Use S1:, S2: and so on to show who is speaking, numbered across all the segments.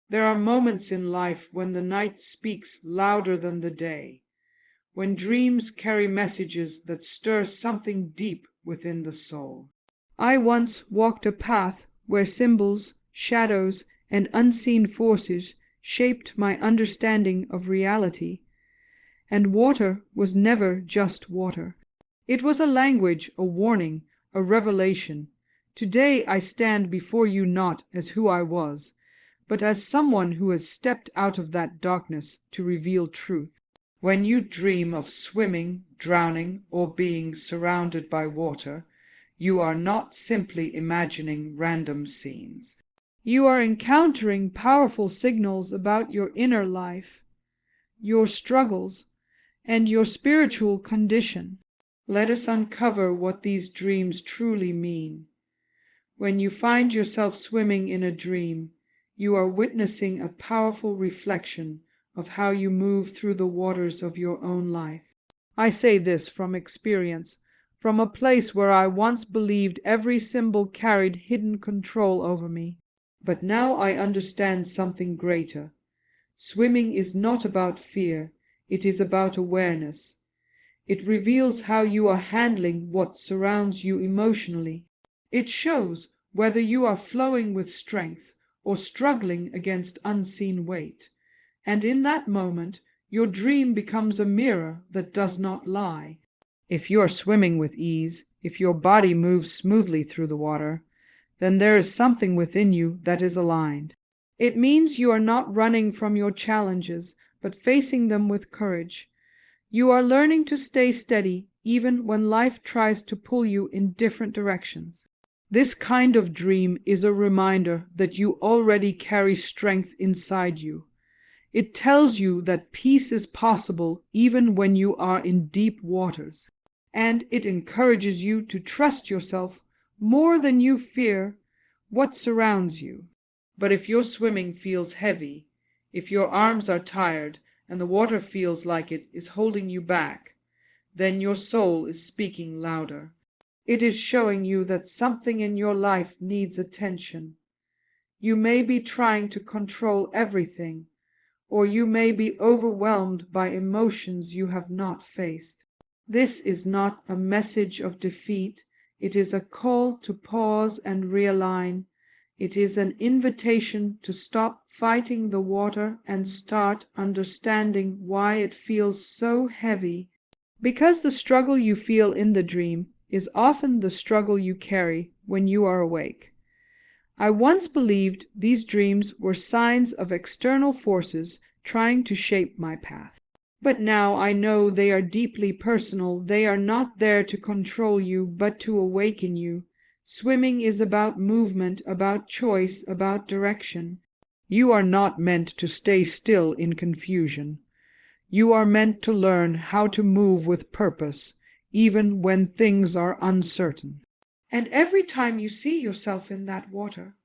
S1: There are moments in life when the night speaks louder than the day, when dreams carry messages that stir something deep within the soul. I once walked a path where symbols, shadows, and unseen forces shaped my understanding of reality. And water was never just water. It was a language, a warning, a revelation. Today I stand before you not as who I was, but as someone who has stepped out of that darkness to reveal truth. When you dream of swimming, drowning, or being surrounded by water, you are not simply imagining random scenes. You are encountering powerful signals about your inner life, your struggles, and your spiritual condition. Let us uncover what these dreams truly mean. When you find yourself swimming in a dream, you are witnessing a powerful reflection of how you move through the waters of your own life. I say this from experience, from a place where I once believed every symbol carried hidden control over me. But now I understand something greater. Swimming is not about fear, it is about awareness. It reveals how you are handling what surrounds you emotionally. It shows whether you are flowing with strength or struggling against unseen weight. And in that moment, your dream becomes a mirror that does not lie. If you are swimming with ease, if your body moves smoothly through the water, then there is something within you that is aligned. It means you are not running from your challenges, but facing them with courage. You are learning to stay steady even when life tries to pull you in different directions. This kind of dream is a reminder that you already carry strength inside you. It tells you that peace is possible even when you are in deep waters. And it encourages you to trust yourself more than you fear what surrounds you. But if your swimming feels heavy, if your arms are tired and the water feels like it is holding you back, then your soul is speaking louder. It is showing you that something in your life needs attention. You may be trying to control everything, or you may be overwhelmed by emotions you have not faced. This is not a message of defeat. It is a call to pause and realign. It is an invitation to stop fighting the water and start understanding why it feels so heavy. Because the struggle you feel in the dream is often the struggle you carry when you are awake. I once believed these dreams were signs of external forces trying to shape my path. But now I know they are deeply personal. They are not there to control you, but to awaken you. Swimming is about movement, about choice, about direction. You are not meant to stay still in confusion. You are meant to learn how to move with purpose, even when things are uncertain. And every time you see yourself in that water,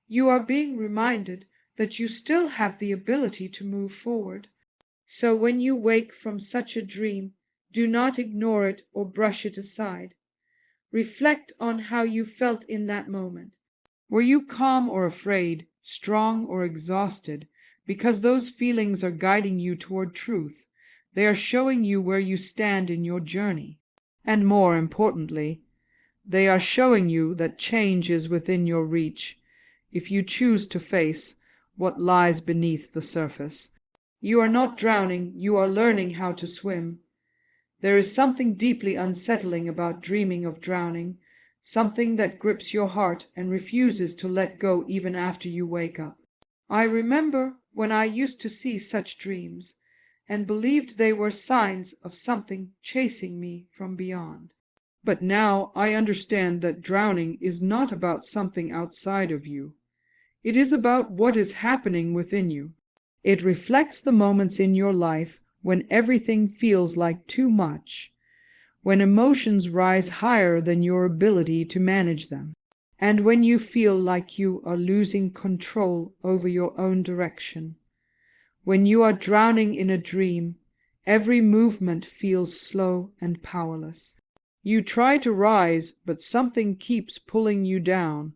S1: you are being reminded that you still have the ability to move forward. So when you wake from such a dream, do not ignore it or brush it aside. Reflect on how you felt in that moment. Were you calm or afraid, strong or exhausted? Because those feelings are guiding you toward truth. They are showing you where you stand in your journey. And more importantly, they are showing you that change is within your reach, if you choose to face what lies beneath the surface. You are not drowning, you are learning how to swim. There is something deeply unsettling about dreaming of drowning, something that grips your heart and refuses to let go even after you wake up. I remember when I used to see such dreams, and believed they were signs of something chasing me from beyond. But now I understand that drowning is not about something outside of you. It is about what is happening within you. It reflects the moments in your life when everything feels like too much, when emotions rise higher than your ability to manage them, and when you feel like you are losing control over your own direction. When you are drowning in a dream, every movement feels slow and powerless. You try to rise, but something keeps pulling you down.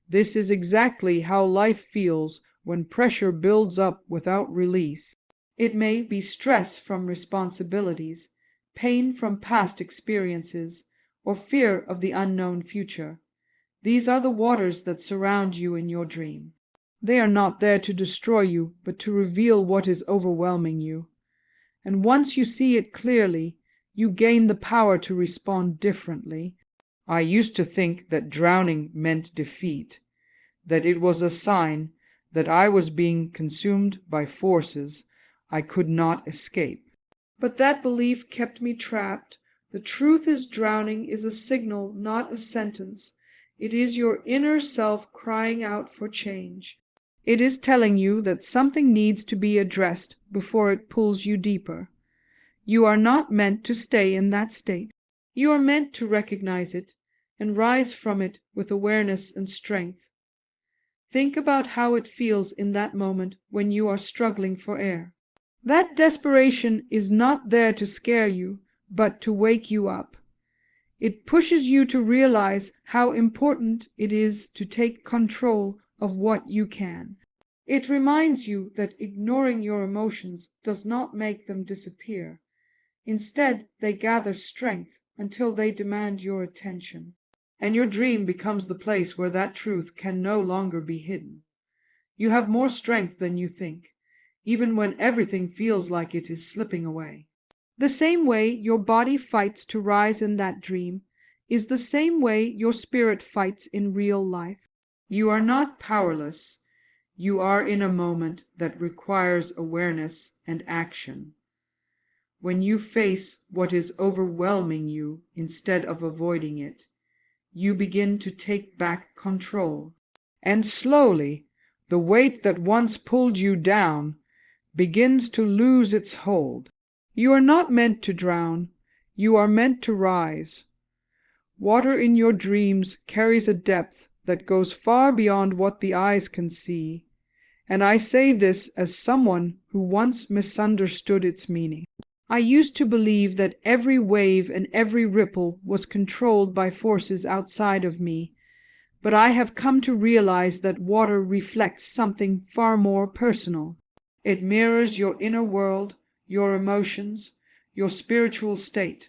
S1: This is exactly how life feels when pressure builds up without release. It may be stress from responsibilities, pain from past experiences, or fear of the unknown future. These are the waters that surround you in your dream. They are not there to destroy you, but to reveal what is overwhelming you. And once you see it clearly, you gain the power to respond differently. I used to think that drowning meant defeat, that it was a sign that I was being consumed by forces I could not escape. But that belief kept me trapped. The truth is, drowning is a signal, not a sentence. It is your inner self crying out for change. It is telling you that something needs to be addressed before it pulls you deeper. You are not meant to stay in that state. You are meant to recognize it and rise from it with awareness and strength. Think about how it feels in that moment when you are struggling for air. That desperation is not there to scare you, but to wake you up. It pushes you to realize how important it is to take control of what you can. It reminds you that ignoring your emotions does not make them disappear. Instead, they gather strength until they demand your attention. And your dream becomes the place where that truth can no longer be hidden. You have more strength than you think, even when everything feels like it is slipping away. The same way your body fights to rise in that dream is the same way your spirit fights in real life. You are not powerless. You are in a moment that requires awareness and action. When you face what is overwhelming you instead of avoiding it, you begin to take back control. And slowly, the weight that once pulled you down begins to lose its hold. You are not meant to drown. You are meant to rise. Water in your dreams carries a depth that goes far beyond what the eyes can see. And I say this as someone who once misunderstood its meaning. I used to believe that every wave and every ripple was controlled by forces outside of me, but I have come to realize that water reflects something far more personal. It mirrors your inner world, your emotions, your spiritual state.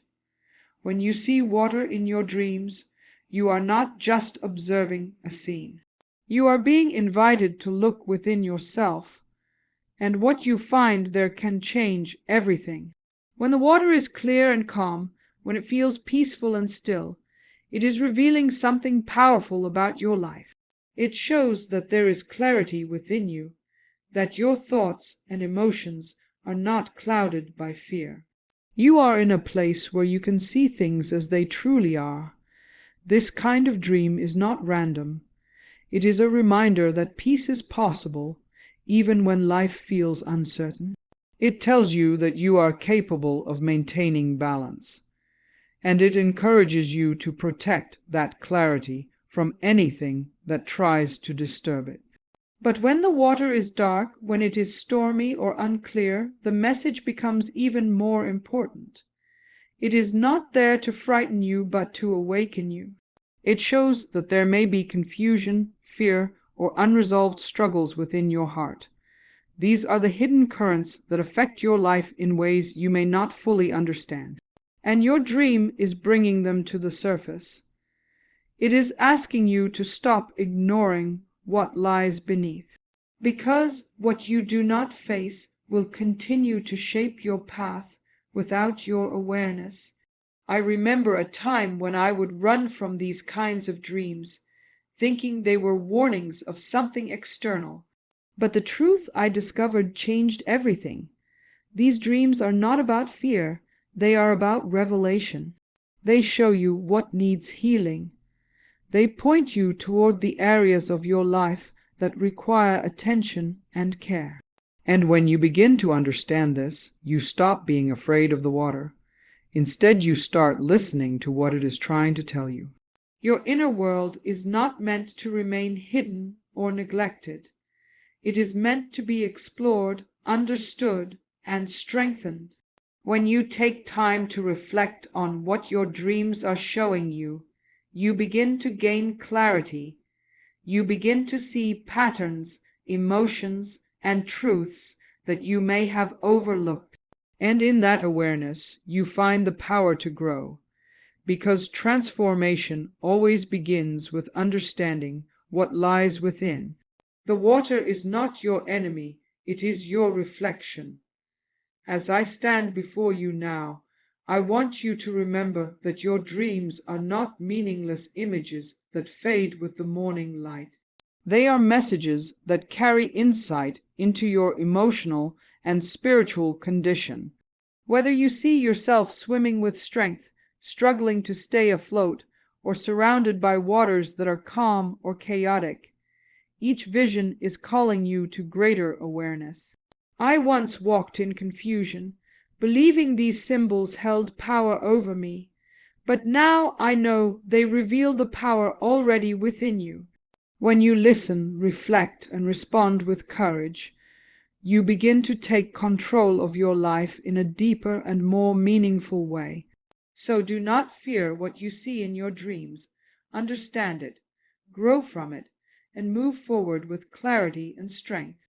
S1: When you see water in your dreams, you are not just observing a scene. You are being invited to look within yourself, and what you find there can change everything. When the water is clear and calm, when it feels peaceful and still, it is revealing something powerful about your life. It shows that there is clarity within you, that your thoughts and emotions are not clouded by fear. You are in a place where you can see things as they truly are. This kind of dream is not random. It is a reminder that peace is possible, even when life feels uncertain. It tells you that you are capable of maintaining balance, and it encourages you to protect that clarity from anything that tries to disturb it. But when the water is dark, when it is stormy or unclear, the message becomes even more important. It is not there to frighten you, but to awaken you. It shows that there may be confusion, fear, or unresolved struggles within your heart. These are the hidden currents that affect your life in ways you may not fully understand. And your dream is bringing them to the surface. It is asking you to stop ignoring what lies beneath. Because what you do not face will continue to shape your path without your awareness. I remember a time when I would run from these kinds of dreams, thinking they were warnings of something external. But the truth I discovered changed everything. These dreams are not about fear, they are about revelation. They show you what needs healing. They point you toward the areas of your life that require attention and care. And when you begin to understand this, you stop being afraid of the water. Instead, you start listening to what it is trying to tell you. Your inner world is not meant to remain hidden or neglected. It is meant to be explored, understood, and strengthened. When you take time to reflect on what your dreams are showing you, you begin to gain clarity. You begin to see patterns emotions, and truths that you may have overlooked. And in that awareness, you find the power to grow, because transformation always begins with understanding what lies within. The water is not your enemy, it is your reflection. As I stand before you now, I want you to remember that your dreams are not meaningless images that fade with the morning light. They are messages that carry insight into your emotional and spiritual condition. Whether you see yourself swimming with strength, struggling to stay afloat, or surrounded by waters that are calm or chaotic, each vision is calling you to greater awareness. I once walked in confusion, believing these symbols held power over me, but now I know they reveal the power already within you. When you listen, reflect, and respond with courage, you begin to take control of your life in a deeper and more meaningful way. So do not fear what you see in your dreams. Understand it, grow from it, and move forward with clarity and strength.